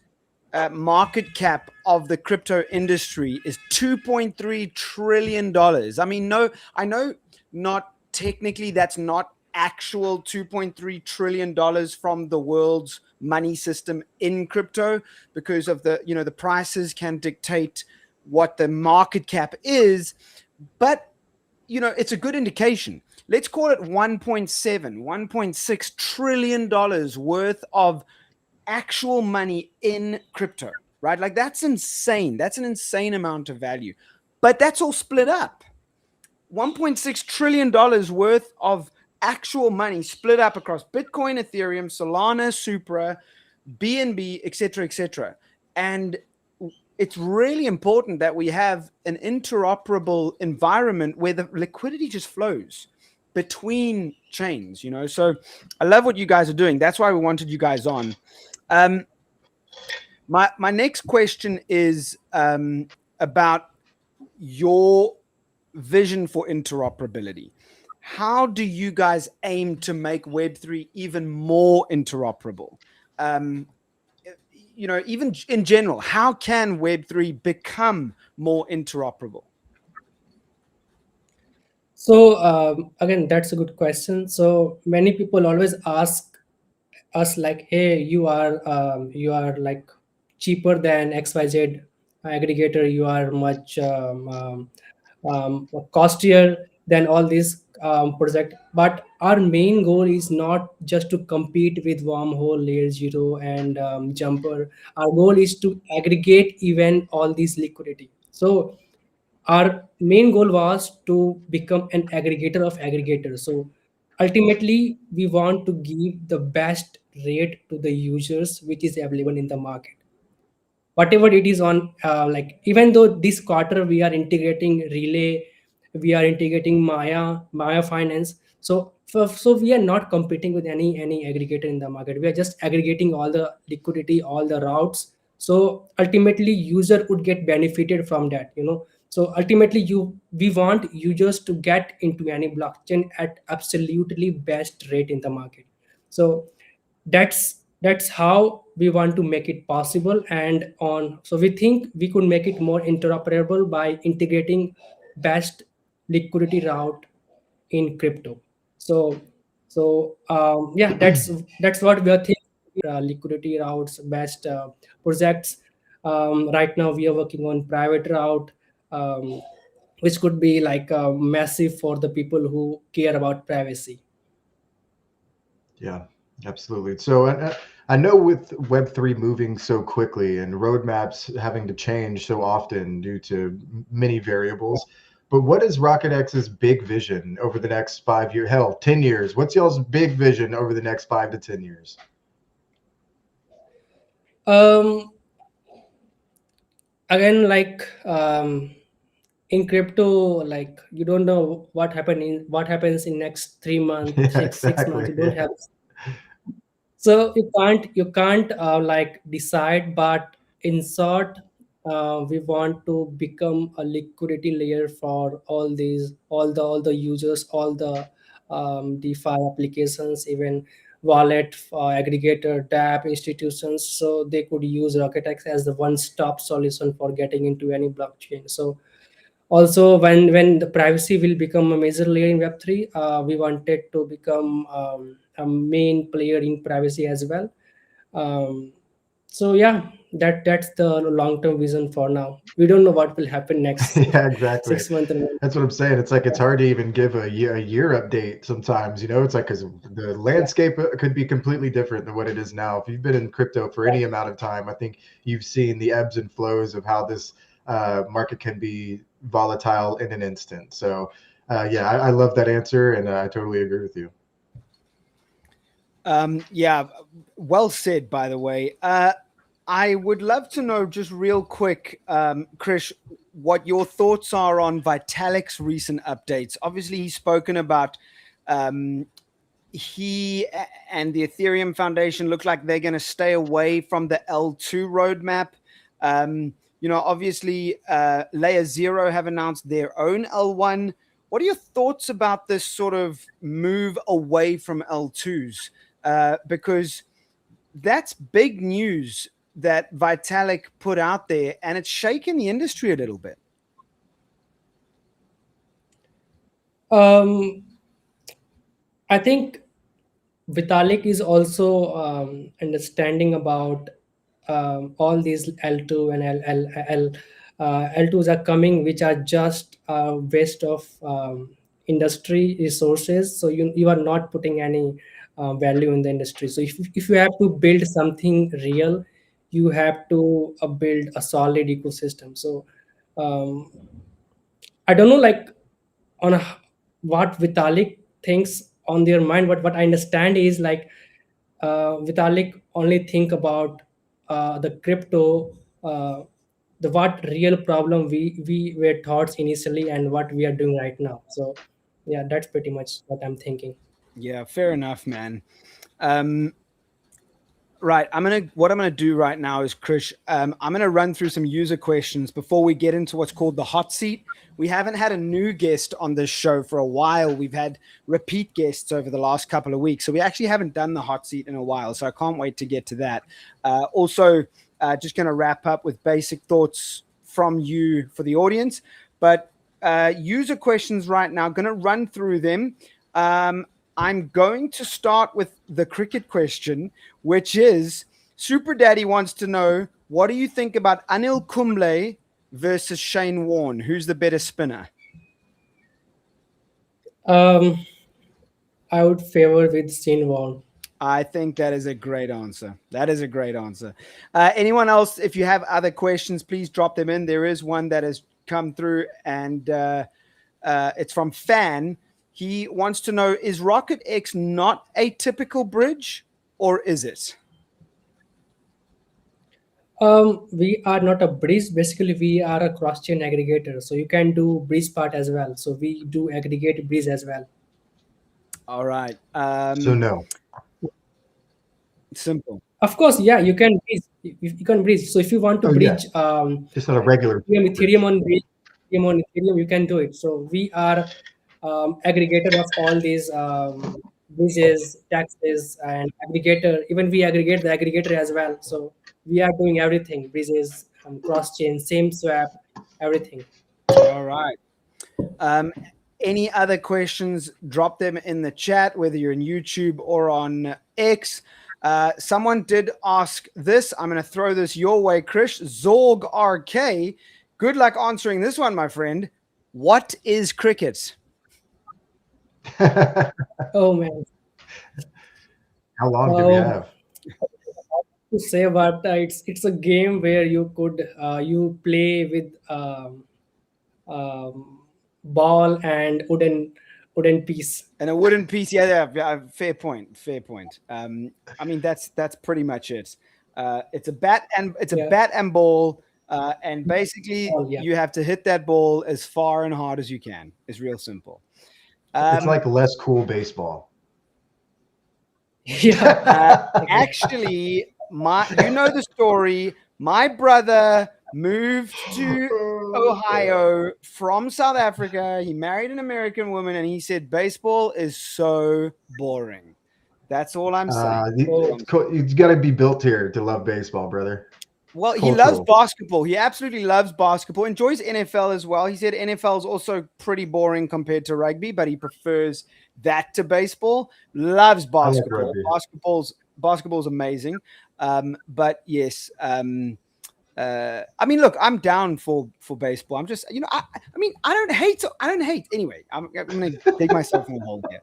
market cap of the crypto industry is $2.3 trillion. I mean, I know not technically that's not actual $2.3 trillion from the world's money system in crypto, because of the prices can dictate what the market cap is, but it's a good indication. Let's call it $1.6 trillion worth of actual money in crypto, right? Like that's insane. That's an insane amount of value, but that's all split up. $1.6 trillion worth of actual money split up across Bitcoin, Ethereum, Solana, Supra, BNB, etc., etc. And it's really important that we have an interoperable environment where the liquidity just flows between chains, So I love what you guys are doing. That's why we wanted you guys on. My next question is about your vision for interoperability. How do you guys aim to make Web3 even more interoperable? Even in general, how can Web3 become more interoperable? So again, that's a good question. So many people always ask us like, "Hey, you are like cheaper than XYZ aggregator. You are much costlier than all these project." But our main goal is not just to compete with Wormhole, Layer Zero, and Jumper. Our goal is to aggregate even all these liquidity. So our main goal was to become an aggregator of aggregators. So ultimately, we want to give the best rate to the users which is available in the market. Whatever it is on, like even though this quarter we are integrating Relay, we are integrating Maya Finance. So we are not competing with any aggregator in the market. We are just aggregating all the liquidity, all the routes. So ultimately, user would get benefited from that. So ultimately, we want users to get into any blockchain at absolutely best rate in the market. So that's how we want to make it possible. And on, so we think we could make it more interoperable by integrating best liquidity route in crypto. So yeah, that's what we are thinking. Liquidity routes, best projects. Right now we are working on private route, which could be like massive for the people who care about privacy. Yeah, absolutely. So I know with Web3 moving so quickly and roadmaps having to change so often due to many variables, but what is RocketX's big vision over the next 5 years, hell, 10 years? What's y'all's big vision over the next 5 to 10 years? Again, like in crypto, like you don't know what happens in next 3 months, Yeah, 6 months. exactly. You don't Yeah. have. So you can't like decide, but in short, we want to become a liquidity layer for all the users, all the DeFi applications, even wallet, aggregator, dApp institutions, so they could use RocketX as the one-stop solution for getting into any blockchain. So also, when the privacy will become a major layer in Web3, we wanted to become a main player in privacy as well. um, so yeah, that's the long term vision for now. We don't know what will happen next Yeah, exactly. 6 months or 1 That's what I'm saying. It's like it's year. hard to even give a year update sometimes. It's like because the Yeah, landscape could be completely different than what it is now. If you've been in crypto for any amount of time, I think you've seen the ebbs and flows of how this market can be volatile in an instant. So, yeah, I love that answer, and I totally agree with you. Yeah, well said, by the way. I would love to know just real quick, Krish, what your thoughts are on Vitalik's recent updates. Obviously, he's spoken about um, and the Ethereum Foundation look like they're going to stay away from the L2 roadmap. Obviously, Layer Zero have announced their own L1. What are your thoughts about this sort of move away from L2s? Because that's big news that Vitalik put out there, and it's shaken the industry a little bit. um, I think Vitalik is also understanding about all these L2 and L2s are coming, which are just waste of industry resources. So you are not putting any value in the industry. So if you have to build something real, you have to build a solid ecosystem. So um, I don't know, like, on what Vitalik thinks on their mind. What I understand is like Vitalik only think about the crypto, the what real problem we were thoughts initially and what we are doing right now. So yeah, that's pretty much what I'm thinking. Yeah, fair enough, man. Um, Right. What I'm gonna do right now is, Krish, I'm gonna run through some user questions before we get into what's called the hot seat. We haven't had a new guest on this show for a while. We've had repeat guests over the last couple of weeks, so we actually haven't done the hot seat in a while. So I can't wait to get to that. Also, just gonna wrap up with basic thoughts from you for the audience, but user questions right now. Gonna run through them. I'm going to start with the cricket question, which is Super Daddy wants to know, what do you think about Anil Kumble versus Shane Warne? Who's the better spinner? um I would favor with Sin Wong. I think that is a great answer. That is a great answer. Anyone else, if you have other questions, please drop them in. There is one that has come through, and it's from Fan. He wants to know, is Rocket X not a typical bridge, or is it? We are not a bridge. Basically, we are a cross-chain aggregator. So you can do bridge part as well. So we do aggregate bridge as well. All right. So no. Simple. Of course, yeah, you can bridge. You can bridge. So if you want to Oh yeah, bridge just not a regular Ethereum, bridge. Ethereum on Ethereum, you can do it. So we are aggregator of all these bridges, taxes, and aggregator. Even we aggregate the aggregator as well. So we are doing everything: bridges, cross chain, same swap, everything. All right. Any other questions, drop them in the chat, whether you're in YouTube or on X. Someone did ask this. I'm going to throw this your way, Krish. Zorg RK. Good luck answering this one, my friend. What is cricket? Oh man. How long do we have? To say, but it's a game where you could you play with ball and wooden piece. And a wooden piece. Yeah. Fair point. Fair point. I mean, that's pretty much it. It's a bat and ball. And basically, Ball, yeah. you have to hit that ball as far and hard as you can. It's real simple. It's like less cool baseball. Yeah. Okay. Actually, you know the story. My brother moved to Ohio from South Africa. He married an American woman, and he said baseball is so boring. That's all I'm saying. It's got to be built here to love baseball, brother. Well, It's he loves cultural. basketball. He absolutely loves basketball. Enjoys NFL as well. He said NFL is also pretty boring compared to rugby, but he prefers that to baseball. Loves I like basketball. rugby. Basketball's amazing. But yes, I mean, look, I'm down for baseball. I'm just, I mean, I don't hate. Anyway, I'm going to dig myself in a hole here.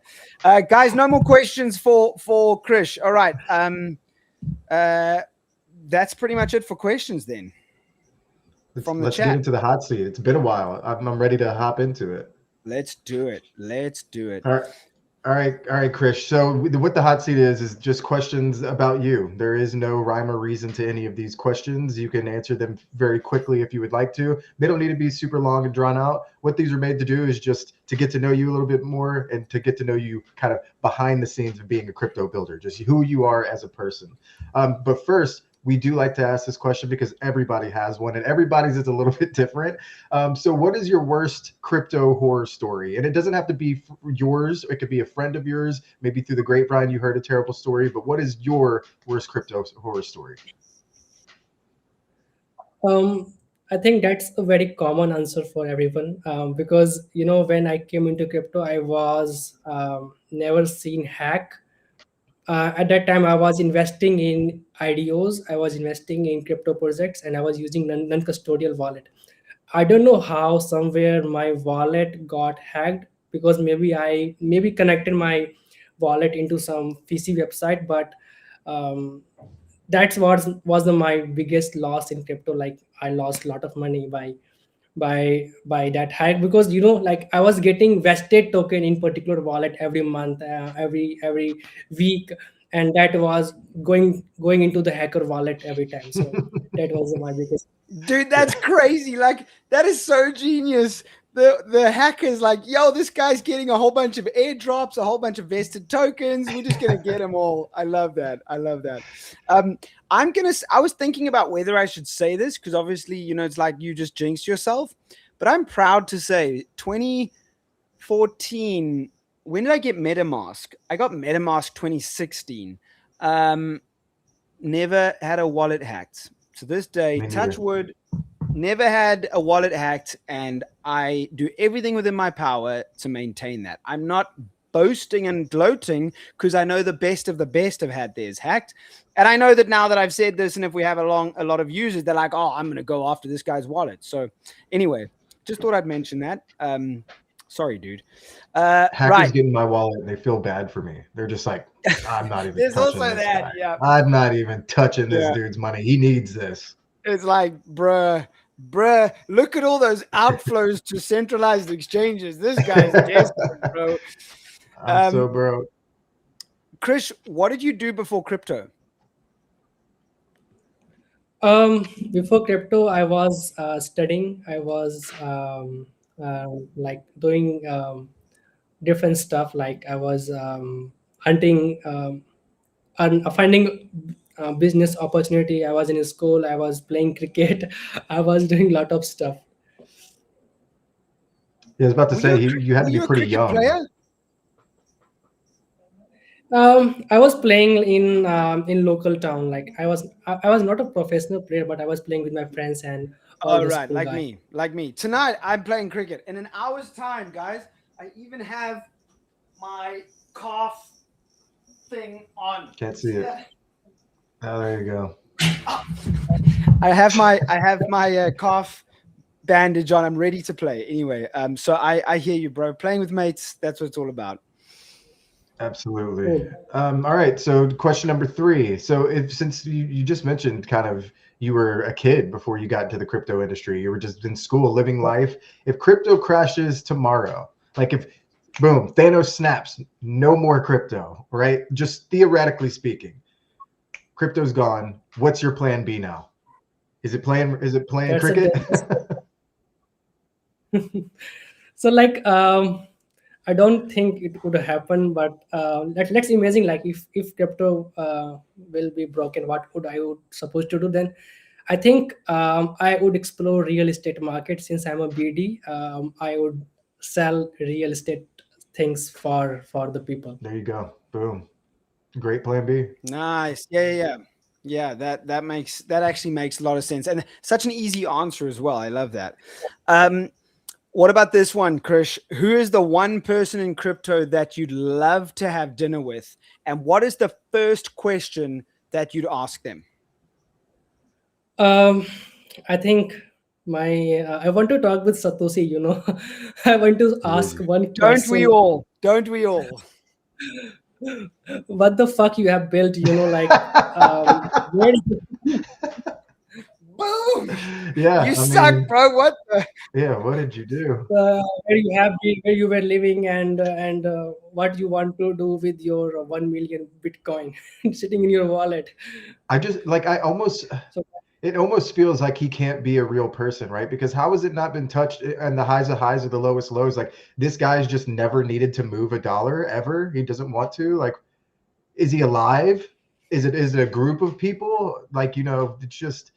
Guys, no more questions for Krish. All right. That's pretty much it for questions then. Let's get into the hot seat. It's been a while. I'm ready to hop into it. Let's do it. All right, Krish. So what the hot seat is just questions about you. There is no rhyme or reason to any of these questions. You can answer them very quickly if you would like to. They don't need to be super long and drawn out. What these are made to do is just to get to know you a little bit more and to get to know you kind of behind the scenes of being a crypto builder, just who you are as a person. But first, we do like to ask this question because everybody has one and everybody's is a little bit different. So what is your worst crypto horror story? And it doesn't have to be yours. It could be a friend of yours. Maybe through the grapevine, you heard a terrible story, but what is your worst crypto horror story? I think that's a very common answer for everyone, because when I came into crypto, I was never seen hack. At that time, I was investing in IDOs, I was investing in crypto projects, and I was using non-custodial wallet. I don't know how somewhere my wallet got hacked, because maybe connected my wallet into some PC website, but um, that my biggest loss in crypto. Like, I lost a lot of money by that hack, because like, I was getting vested token in particular wallet every month, every week, and that was going into the hacker wallet every time. So that was my biggest. Dude, that's crazy. Like, that is so genius. The hacker's like, yo, this guy's getting a whole bunch of airdrops, a whole bunch of vested tokens. We're just gonna get them all. I love that. I was thinking about whether I should say this, because obviously, it's like you just jinxed yourself. But I'm proud to say 2014. When did I get MetaMask? I got MetaMask 2016. Never had a wallet hacked. To this day, touch wood, never had a wallet hacked, and I do everything within my power to maintain that. I'm not boasting and gloating, because I know the best of have had theirs hacked. And I know that now that I've said this, and if we have a lot of users, they're like, oh, I'm going to go after this guy's wallet. So anyway, just thought I'd mention that. Sorry, dude. Hackers get in my wallet and they feel bad for me. They're just like, I'm not even There's touching also this that, guy. yeah. I'm not even touching this dude's money. He needs this. It's like, bruh, look at all those outflows to centralized exchanges. This guy's desperate, bro. I'm so broke. Krish, what did you do before crypto? Before crypto, I was studying. I was like doing different stuff. Like, I was hunting and finding business opportunity. I was in school. I was playing cricket. I was doing a lot of stuff. Yeah, I was about to say you had to be pretty young. Player? I was playing in local town. Like, I was not a professional player, but I was playing with my friends and all Oh, the right, school like guys. me. Tonight I'm playing cricket. In an hour's time, guys, I even have my calf thing on. Can't see it. Oh, there you go. I have my calf bandage on. I'm ready to play. Anyway, so I hear you, bro. Playing with mates, that's what it's all about. Absolutely. All right. So question number 3. So since you just mentioned kind of you were a kid before you got into the crypto industry, you were just in school living life. If crypto crashes tomorrow, like if boom, Thanos snaps, no more crypto, right? Just theoretically speaking, crypto's gone. What's your plan B now? Is it playing cricket? So, like, I don't think it would happen, but let's imagine like if crypto will be broken, what would supposed to do then? I think I would explore real estate market since I'm a BD. I would sell real estate things for the people. There you go. Boom. Great plan B. Nice. Yeah. That actually makes a lot of sense, and such an easy answer as well. I love that. What about this one, Krish? Who is the one person in crypto that you'd love to have dinner with, and what is the first question that you'd ask them? Um, I think I want to talk with Satoshi. I want to Who is ask he? one Don't we question. all? Don't we all? What the fuck you have built? Like where Boom! Yeah, You I suck, mean, bro. What the? yeah, what did you do? where you have been, where you were living, and what you want to do with your 1 million Bitcoin sitting in your wallet. I just like I almost So it almost feels like he can't be a real person, right? Because how has it not been touched and the highs of highs are the lowest lows? Like this guy's just never needed to move a dollar ever. He doesn't want to. Like, is he alive? Is it a group of people? Like, it's just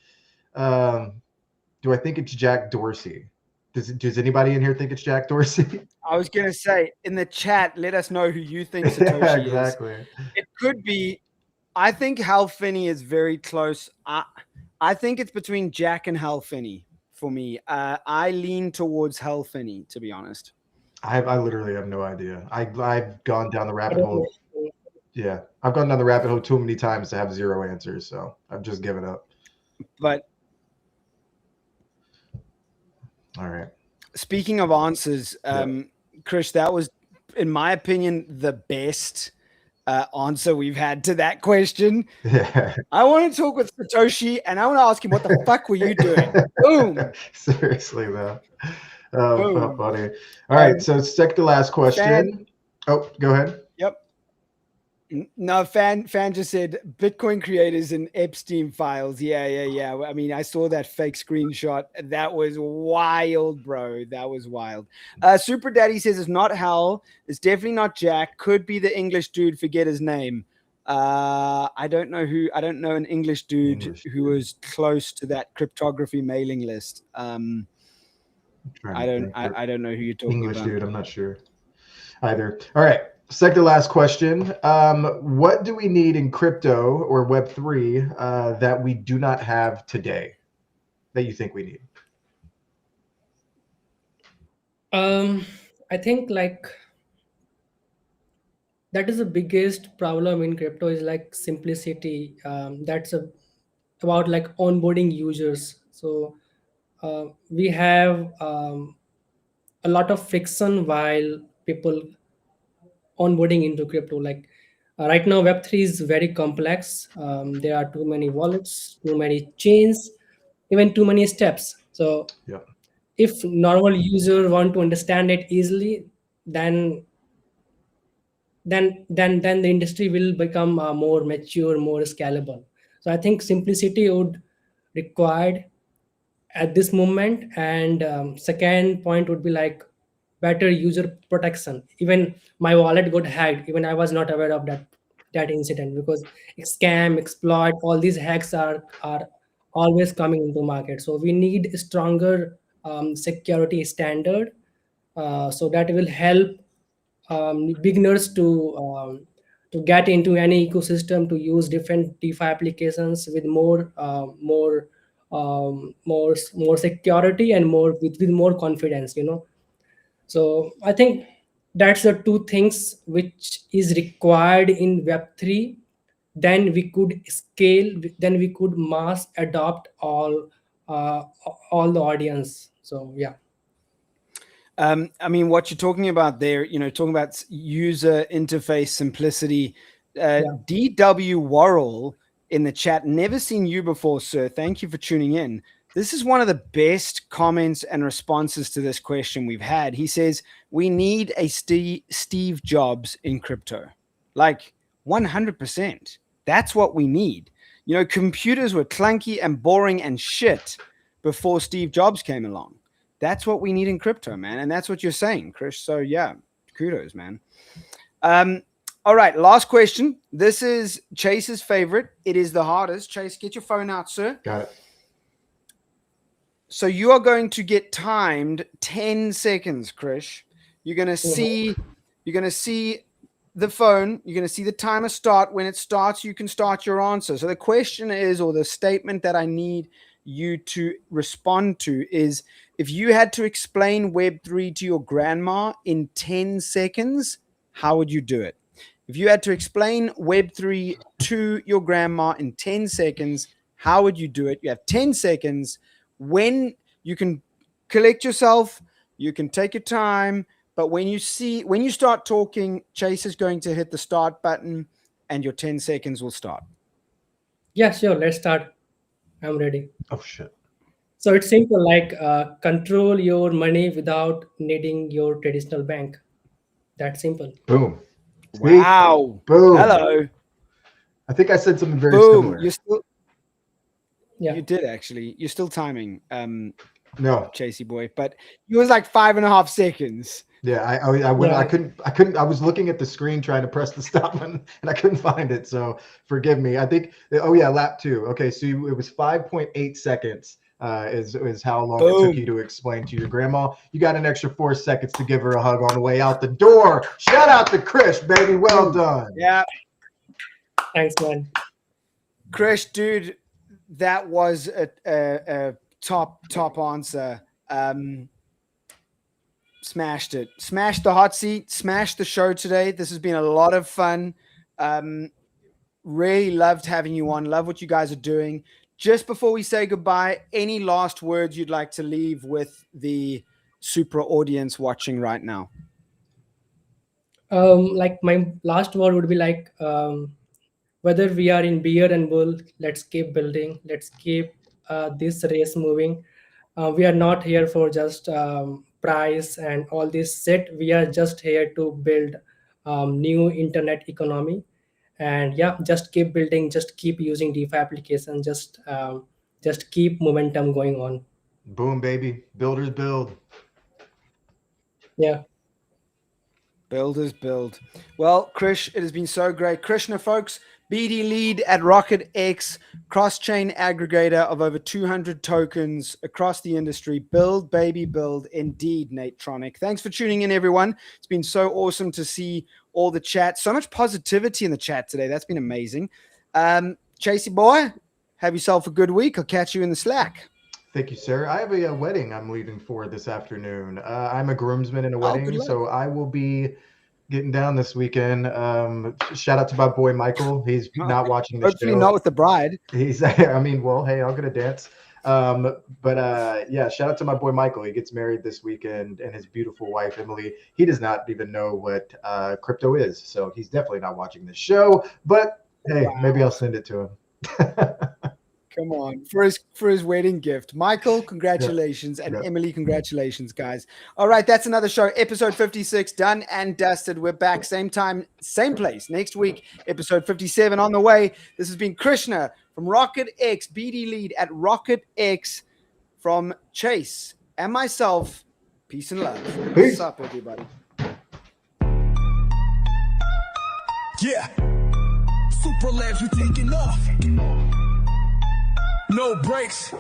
do I think it's Jack Dorsey? Does anybody in here think it's Jack Dorsey? I was gonna say in the chat, let us know who you think Yeah, Satoshi exactly. is. It could be. I think Hal Finney is very close. I think it's between Jack and Hal Finney for me. I lean towards Hal Finney, to be honest. I literally have no idea. I've gone down the I rabbit don't hole. know. Yeah, I've gone down the rabbit hole too many times to have zero answers, so I've just given up. But All right. speaking of answers, Krish, that was, in my opinion, the best answer we've had to that question. Yeah. I want to talk with Satoshi, and I want to ask him, what the fuck were you doing? Boom. Seriously, man. Oh, how Boom. funny. All right, so second to last question. Oh, go ahead. Yep. No, fan just said Bitcoin creators and Epstein files. Yeah. I mean, I saw that fake screenshot. That was wild, bro. That was wild. Super Daddy says it's not Hal. It's definitely not Jack. Could be the English dude. Forget his name. I don't know an English dude who was close to that cryptography mailing list. I don't know who you're talking English about. dude, I'm not sure either. All right. Second to last question. What do we need in crypto or Web3 that we do not have today that you think we need? I think like that is the biggest problem in crypto is like simplicity. That's about like onboarding users. So we have a lot of friction while people onboarding into crypto. Like right now, Web3 is very complex. There are too many wallets, too many chains, even too many steps. So Yeah. if normal user want to understand it easily, then then the industry will become more mature, more scalable. So I think simplicity would required at this moment. And second point would be like better user protection. Even my wallet got hacked, even I was not aware of that incident, because scam, exploit, all these hacks are always coming into market. So we need a stronger security standard, so that will help beginners to get into any ecosystem, to use different DeFi applications with more security and with more confidence. So I think that's the two things which is required in Web3. Then we could scale. Then we could mass adopt uh, all the audience. So yeah. I mean, what you're talking about there, talking about user interface simplicity. Yeah. DW Worrell in the chat, never seen you before, sir. Thank you for tuning in. This is one of the best comments and responses to this question we've had. He says, we need a Steve Jobs in crypto. Like 100%. That's what we need. Computers were clunky and boring and shit before Steve Jobs came along. That's what we need in crypto, man. And that's what you're saying, Krish. So yeah. Kudos, man. All right, last question. This is Chase's favorite. It is the hardest. Chase, get your phone out, sir. Got it. So you are going to get timed 10 seconds, Krish. You're going to see the phone. You're going to see the timer start. When it starts, you can start your answer. So the question is, or the statement that I need you to respond to is, if you had to explain Web3 to your grandma in 10 seconds, how would you do it? If you had to explain Web3 to your grandma in 10 seconds, how would you do it? You have 10 seconds. When you can collect yourself, you can take your time. But when you start talking, Chase is going to hit the start button and your 10 seconds will start. Yeah, sure. Let's start. I'm ready. Oh, shit. So it's simple, like control your money without needing your traditional bank. That's simple. Boom. Wow. Boom. Hello. I think I said something very Boom. similar. You did actually. You're still timing, No, Chasey boy, but it was like 5.5 seconds. Yeah, I couldn't. I was looking at the screen trying to press the stop button and I couldn't find it. So forgive me. I think. Oh yeah, lap 2. Okay, so it was 5.8 seconds. Is how long it took you to explain to your grandma. You got an extra 4 seconds to give her a hug on the way out the door. Shout out to Krish, baby. Well done. Yeah. Thanks, man. Krish, dude, that was a top answer. Smashed it. Smashed the hot seat. Smashed the show today. This has been a lot of fun. Really loved having you on. Love what you guys are doing. Just before we say goodbye, any last words you'd like to leave with the Supra audience watching right now? Like my last word would be like, whether we are in beer and bull, let's keep building. Let's keep this race moving. We are not here for just price and all this set. We are just here to build new internet economy. And yeah, just keep building, just keep using DeFi application, just keep momentum going on. Boom, baby. Builders build. Yeah. Builders build. Well, Krish, it has been so great. Krishna, folks, BD lead at RocketX, cross-chain aggregator of over 200 tokens across the industry. Build, baby, build. Indeed, Natronic. Thanks for tuning in, everyone. It's been so awesome to see all the chat. So much positivity in the chat today. That's been amazing. Chasey boy, have yourself a good week. I'll catch you in the Slack. Thank you, sir. I have a wedding I'm leaving for this afternoon. I'm a groomsman in a wedding, so I will be getting down this weekend. Shout out to my boy Michael. He's not watching the Hopefully show. not with the bride. He's, I mean, well, hey, I'm gonna dance. But yeah, shout out to my boy Michael. He gets married this weekend, and his beautiful wife Emily. He does not even know what crypto is, so he's definitely not watching this show. But hey, maybe I'll send it to him. Come on, for his wedding gift. Michael, congratulations. And Emily, congratulations, guys. All right, that's another show. Episode 56, done and dusted. We're back same time, same place. Next week, episode 57 on the way. This has been Krishna from RocketX, BD lead at RocketX, from Chase and myself. Peace and love. Peace. What's up, everybody? Yeah. Supra Labs, we taking off. No brakes.